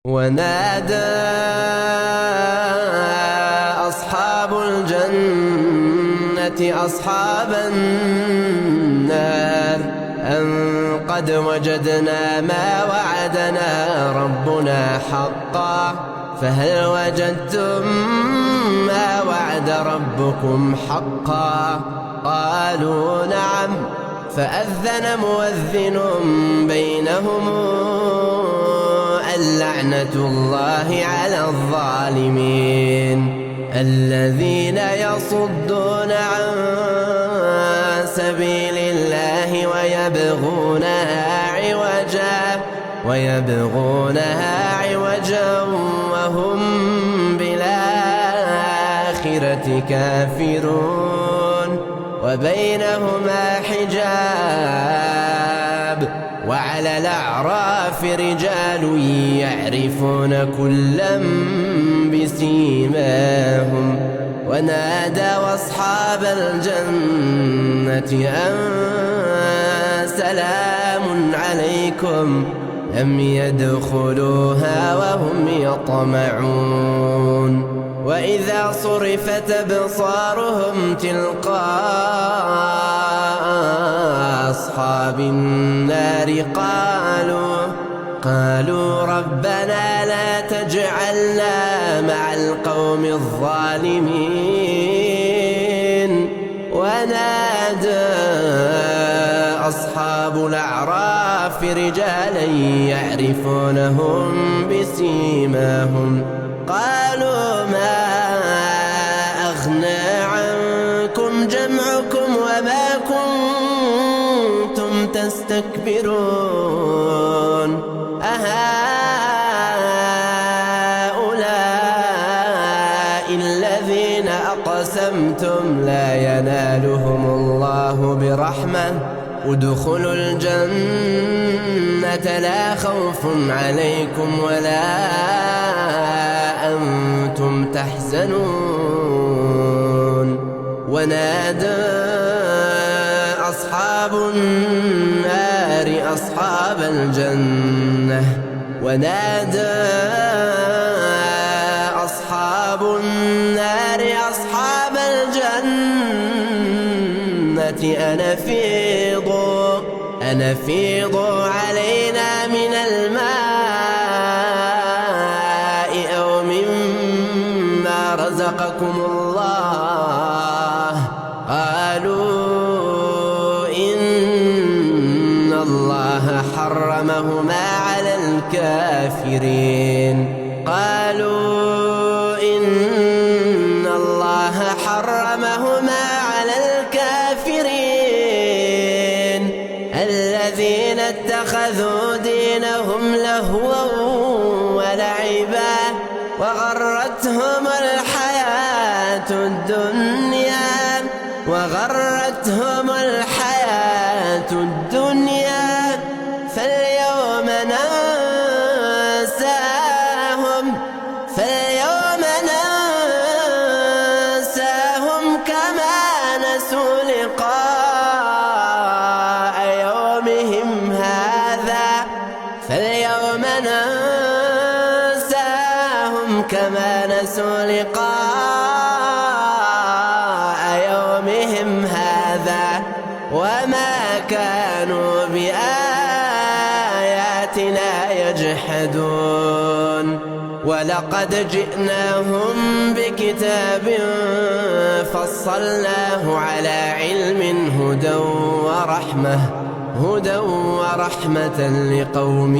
ونادى أصحاب الجنة أصحاب النار أن قد وجدنا ما وعدنا ربنا حقا فهل وجدتم ما وعد ربكم حقا؟ قالوا نعم. فأذن مؤذن بينهم اللعنة الله على الظالمين الذين يصدون عن سبيل الله ويبغونها عوجا وهم بالآخرة كافرون وبينهما حجاب وعلى الأعراف رجال يعرفون كلا بسيماهم ونادوا أصحاب الجنة أن سلام عليكم لم يدخلوها وهم يطمعون وإذا صرفت أبصارهم تلقاء أصحاب النار قالوا ربنا لا تجعلنا مع القوم الظالمين ونادى أصحاب الأعراف رجالا يعرفونهم بسيماهم قالوا ما أغنى عنكم جمعكم وما كنتم تستكبرون أهؤلاء الذين أقسمتم لا ينالهم الله برحمة ادخلوا الجنة لا خوف عليكم ولا أنتم تحزنون ونادى أصحاب النار أصحاب الجنة أن أفيضوا علينا من الماء أو مما رزقكم الله قالوا إن الله حرمهما على الكافرين الذين اتخذوا دينهم لهوا ولعبا وغرتهم الحياة الدنيا فاليوم ننساهم كما نسوا لقاء يومهم هذا وما كانوا بآياتنا يجحدون ولقد جئناهم بكتاب فصلناه على علم هدى ورحمة لقوم